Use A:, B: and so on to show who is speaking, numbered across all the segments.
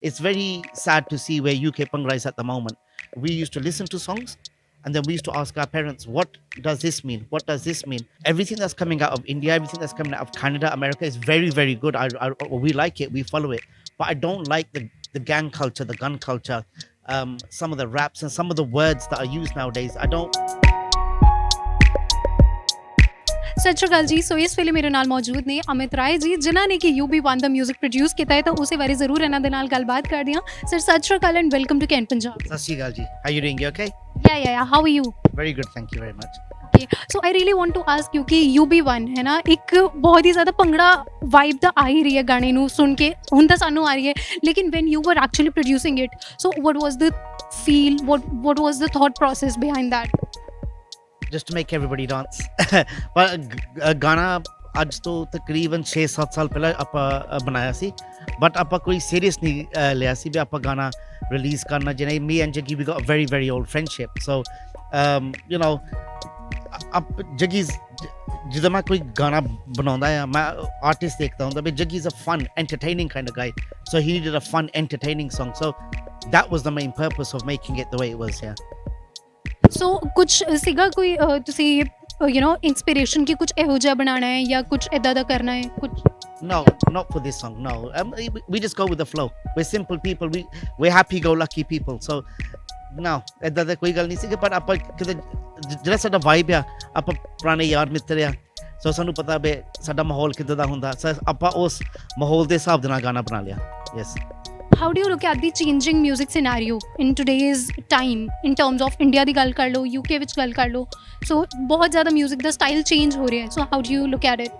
A: It's very sad to see where UK Bhangra is at the moment. We used to listen to songs and then we used to ask our parents, what does this mean? What does this mean? Everything that's coming out of India, everything that's coming out of Canada, America is very, very good. We like it, we follow it. But I don't like the gang culture, the gun culture, some of the raps and some of the words that are used nowadays. I don't.
B: ਸਤਿ ਸ਼੍ਰੀ ਅਕਾਲ ਜੀ। ਸੋ ਇਸ ਵੇਲੇ ਮੇਰੇ ਨਾਲ ਮੌਜੂਦ ਨੇ ਅਮਿਤ ਰਾਏ ਜੀ, ਜਿਨ੍ਹਾਂ ਨੇ ਕਿ UB1 ਦਾ ਮਿਊਜ਼ਿਕ ਪ੍ਰੋਡਿਊਸ ਕੀਤਾ ਹੈ, ਤਾਂ ਉਸੇ ਬਾਰੇ ਜ਼ਰੂਰ ਇਹਨਾਂ ਦੇ ਨਾਲ ਗੱਲਬਾਤ ਕਰਦੇ ਹਾਂ। ਸਰ ਸਤਿ ਸ਼੍ਰੀ ਅਕਾਲ and welcome to Kent Punjab.
A: ਸਤਿ ਸ਼੍ਰੀ ਅਕਾਲ ਜੀ, how you doing? You okay?
B: Yeah, how are you?
A: Very good, thank you very much.
B: Okay, so I really want to ask you ਕਿ UB1 ਹੈ ਨਾ, ਇੱਕ ਬਹੁਤ ਹੀ ਜ਼ਿਆਦਾ ਭੰਗੜਾ ਵਾਈਬ ਤਾਂ ਆ ਹੀ ਰਹੀ ਹੈ ਗਾਣੇ ਨੂੰ ਸੁਣ ਕੇ, ਹੁਣ ਤਾਂ ਸਾਨੂੰ ਆ ਰਹੀ ਹੈ, ਲੇਕਿਨ when you were actually producing it, so what was the feel, what was the thought process behind that?
A: Just to make everybody dance. ਪਰ ਗਾਣਾ ਅੱਜ ਤੋਂ ਤਕਰੀਬਨ 6-7 ਸਾਲ ਪਹਿਲਾਂ ਆਪਾਂ ਬਣਾਇਆ ਸੀ, ਬਟ ਆਪਾਂ ਕੋਈ ਸੀਰੀਅਸ ਨਹੀਂ ਲਿਆ ਸੀ ਵੀ ਆਪਾਂ ਗਾਣਾ ਰਿਲੀਜ਼ ਕਰਨਾ। ਜਿਵੇਂ me and Jaggi, we got a very very old friendship, so you know, Jaggi ਜਦੋਂ ਮੈਂ ਕੋਈ ਗਾਣਾ ਬਣਾਉਂਦਾ ਆ, ਮੈਂ ਆਰਟਿਸਟ ਦੇਖਦਾ ਹੁੰਦਾ ਵੀ Jaggi is a fun entertaining kind of guy, so he needed a fun entertaining song, so that was the main purpose of making it the way it was. Yeah.
B: ਸੋ ਕੁਛ ਸੀਗਾ ਕੋਈ ਤੁਸੀਂ ਇੰਸਪੀਰੇਸ਼ਨ ਕਿ ਕੁਛ ਇਹੋ ਜਿਹਾ ਬਣਾਉਣਾ ਹੈ ਜਾਂ ਕੁਛ ਇੱਦਾਂ ਦਾ ਕਰਨਾ ਹੈ ਕੁਛ?
A: No, not for this song, no. We just go with the flow. We're simple people, we're happy go lucky people, so no, ਇੱਦਾਂ ਦਾ ਕੋਈ ਗੱਲ ਨਹੀਂ ਸੀ। ਪਰ ਆਪਾਂ ਕਿਤੇ ਜਿਹੜਾ ਸਾਡਾ ਵਾਈਬ ਆ, ਆਪਾਂ ਪੁਰਾਣੇ ਯਾਰ ਮਿੱਤਰ ਆ, ਸੋ ਸਾਨੂੰ ਪਤਾ ਵੀ ਸਾਡਾ ਮਾਹੌਲ ਕਿੱਦਾਂ ਦਾ ਹੁੰਦਾ, ਸੋ ਆਪਾਂ ਉਸ ਮਾਹੌਲ ਦੇ ਹਿਸਾਬ ਦੇ ਨਾਲ ਗਾਣਾ ਬਣਾ ਲਿਆ। Yes.
B: How do you look at the changing music scenario in today's time in terms of India ਦੀ ਗੱਲ ਕਰ ਲਓ, UK ਵਿੱਚ ਗੱਲ ਕਰ ਲਓ, so ਬਹੁਤ ਜ਼ਿਆਦਾ music ਦਾ style change ਹੋ ਰਿਹਾ ਹੈ, so how do you look at it?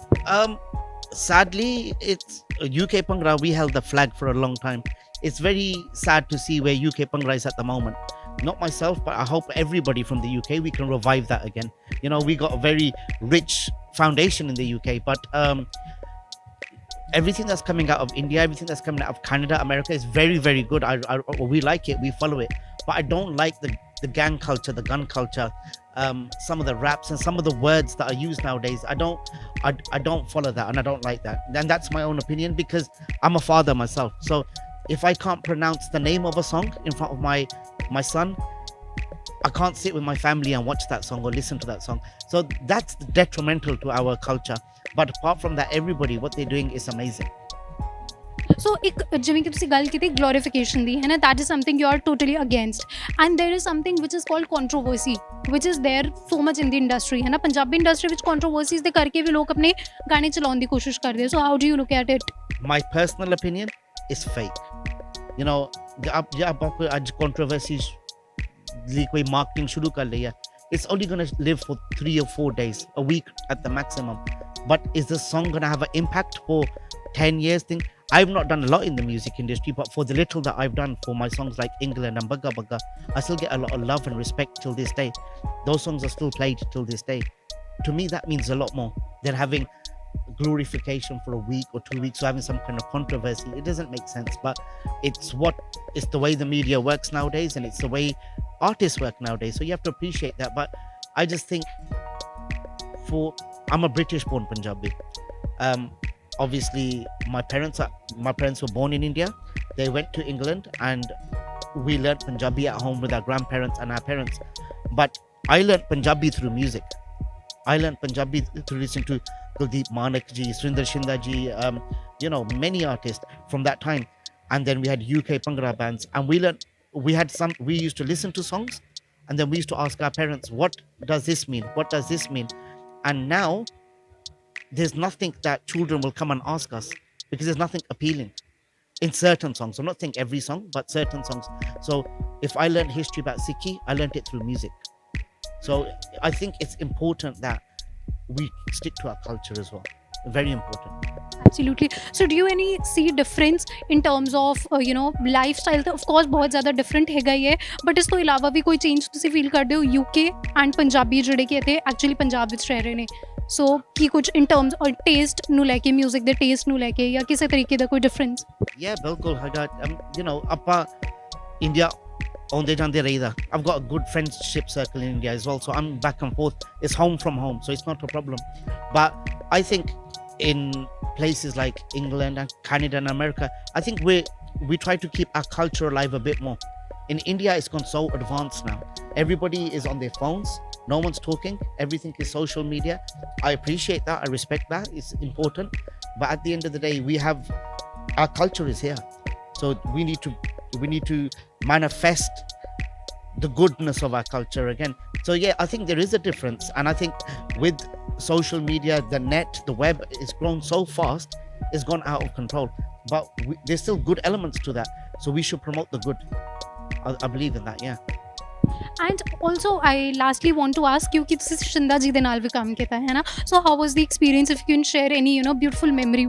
A: Sadly, it's UK Bhangra, we held the flag for a long time. It's very sad to see where UK Bhangra is at the moment. Not myself, but I hope everybody from the UK, we can revive that again. You know, we got a very rich foundation in the UK, but everything that's coming out of India, everything that's coming out of Canada, America is very, very good. We like it, we follow it. But I don't like the gang culture, the gun culture, some of the raps and some of the words that are used nowadays. I don't follow that, and I don't like that. And that's my own opinion because I'm a father myself. So if I can't pronounce the name of a song in front of my son, I can't sit with my family and watch that song or listen to that song. So that's detrimental to our culture. But apart from that, everybody, what they're doing is amazing.
B: ਸੋ ਇੱਕ ਜਿਵੇਂ ਕਿ ਤੁਸੀਂ ਗੱਲ ਕੀਤੀ ਗਲੋਰੀਫਿਕੇਸ਼ਨ ਦੀ, ਹੈ ਨਾ, that is something you are totally against, and there is something which is called controversy which is there so much in the industry, ਹੈ ਨਾ। ਪੰਜਾਬੀ ਇੰਡਸਟਰੀ ਵਿੱਚ controversies ਦੇ ਕਰਕੇ ਵੀ ਲੋਕ ਆਪਣੇ ਗਾਣੇ ਚਲਾਉਣ ਦੀ ਕੋਸ਼ਿਸ਼ ਕਰਦੇ, so how do you look at it?
A: My personal opinion is fake. You know, ਜੇ ਆਪਾਂ ਕੋਈ ਅੱਜ controversies ਲਈ ਕੋਈ marketing ਸ਼ੁਰੂ ਕਰ ਲਈ ਹੈ, it's only going to live for 3 or 4 days, a week at the maximum. But is the song going to have an impact for 10 years? I've not done a lot in the music industry, but for the little that I've done for my songs like England and Bagga Bagga, I still get a lot of love and respect till this day. Those songs are still played till this day. To me, that means a lot more than having glorification for a week or 2 weeks or having some kind of controversy. It doesn't make sense, but it's the way the media works nowadays, and it's the way artists work nowadays, so you have to appreciate that. But I just think I'm a British born Punjabi. Obviously my parents were born in India. They went to England and we learned Punjabi at home with our grandparents and our parents. But I learned Punjabi through music. I learned Punjabi through listening to Kuldeep Manak ji, Surinder Shinda ji, you know, many artists from that time. And then we had UK Bhangra bands, and we used to listen to songs, and then we used to ask our parents, what does this mean? What does this mean? And now there's nothing that children will come and ask us because there's nothing appealing in certain songs. I'm not saying every song, but certain songs. So if I learned history about Sikhi, I learned it through music. So I think it's important that we stick to our culture as well. Very important.
B: Absolutely. So do you see difference in terms of lifestyle? ਤਾਂ of course ਬਹੁਤ ਜ਼ਿਆਦਾ different ਹੈਗਾ ਹੀ ਹੈ, but ਇਸ ਤੋਂ ਇਲਾਵਾ ਵੀ ਕੋਈ change ਤੁਸੀਂ feel ਕਰਦੇ ਹੋ UK and ਪੰਜਾਬੀ ਜਿਹੜੇ ਕਿ ਇੱਥੇ actually ਪੰਜਾਬ ਵਿੱਚ ਰਹਿ ਰਹੇ ਨੇ, so ਕੀ ਕੁਝ in terms of taste ਨੂੰ ਲੈ ਕੇ, music ਦੇ taste ਨੂੰ ਲੈ ਕੇ, ਜਾਂ ਕਿਸੇ ਤਰੀਕੇ ਦਾ ਕੋਈ difference?
A: Yeah, ਬਿਲਕੁਲ ਹੈਗਾ। You know, ਆਪਾਂ India ਆਉਂਦੇ ਜਾਂਦੇ ਰਹੀਦਾ. I've got a good friendship circle in India as well, so I'm back and forth. It's home from home, so it's not a problem. But I think in places like England and Canada and America, I think we try to keep our culture alive a bit more. In India, it's gone so advanced now. Everybody is on their phones. No one's talking. Everything is social media. I appreciate that. I respect that. It's important. But at the end of the day, we have our culture is here. So we need to manifest the goodness of our culture again. So yeah, I think there is a difference, and I think with social media, the net, the web is grown so fast, it's gone out of control. But there's still good elements to that, so we should promote the good. I believe in that. Yeah.
B: And also, I lastly want to ask you कि ਤੁਸੀਂ ਸ਼ਿੰਦਾ ਜੀ ਦੇ ਨਾਲ ਵੀ ਕੰਮ ਕੀਤਾ ਹੈ ਨਾ, so how was the experience? If you can share any beautiful memory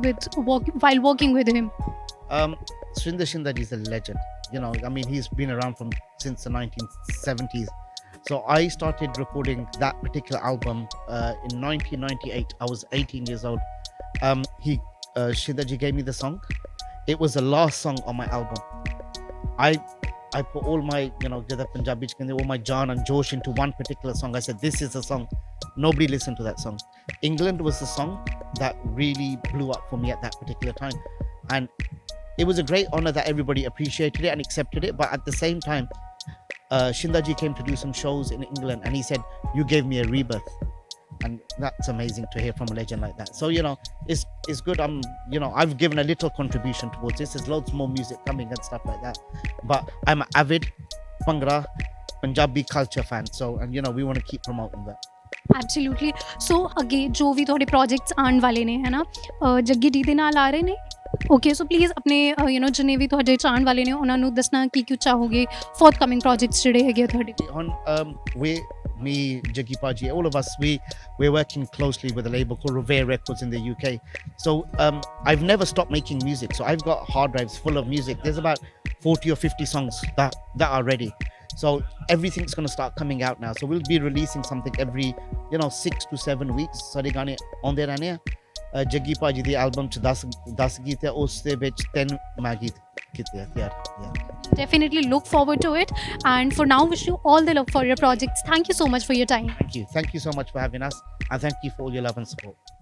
B: while working with him.
A: Sundar Shindad is a legend. I mean, he's been around since the 1970s. So I started recording that particular album in 1998. I was 18 years old. Shindar ji gave me the song. It was the last song on my album. I put all my, the Punjabi, all my Jaan and Josh into one particular song. I said, this is the song. Nobody listened to that song. England was the song that really blew up for me at that particular time. And it was a great honor that everybody appreciated it and accepted it. But at the same time, Shindaji came to do some shows in England and he said, you gave me a rebirth. And that's amazing to hear from a legend like that. So, it's good. I've given a little contribution towards this. There's loads more music coming and stuff like that. But I'm an avid Bhangra Punjabi culture fan. So, and we want to keep promoting that.
B: Absolutely. So ਅੱਗੇ ਜੋ ਵੀ ਤੁਹਾਡੇ projects ਆਉਣ ਵਾਲੇ ਨੇ ਹੈ ਨਾ, Jaggi D ਦੇ ਨਾਲ ਆ ਰਹੇ ਨੇ. ਓਕੇ, ਸੋ ਪਲੀਜ਼ ਆਪਣੇ ਜਿੰਨੇ ਵੀ ਤੁਹਾਡੇ ਚਾਹਣ ਵਾਲੇ ਨੇ ਉਹਨਾਂ ਨੂੰ ਦੱਸਣਾ ਕੀ ਚਾਹੋਗੇ ਫੋਰਥਕਮਿੰਗ ਪ੍ਰੋਜੈਕਟਸ ਜਿਹੜੇ ਹੈਗੇ ਆ ਤੁਹਾਡੇ.
A: Me, Jaggi Paji, all of us, we're working closely with a label called Revere Records in the UK. So I've never stopped making music. So I've got hard drives full of music. There's about 40 or 50 songs that are ready. So everything's going to start coming out now. So we'll be releasing something every 6 to 7 weeks. Sare gaane aunde rehne a. Jaggi Paji the album ਚ 10 ਗੀਤ ਹੈ, ਉਸ ਦੇ ਵਿੱਚ 3 ਮੈਂ ਗੀਤ ਕੀਤੇ ਆ ਤਿਆਰ.
B: Definitely look forward to it, and for now wish you all the luck for your projects. Thank you so much for your time.
A: Thank you so much for having us, and thank you for all your love and support.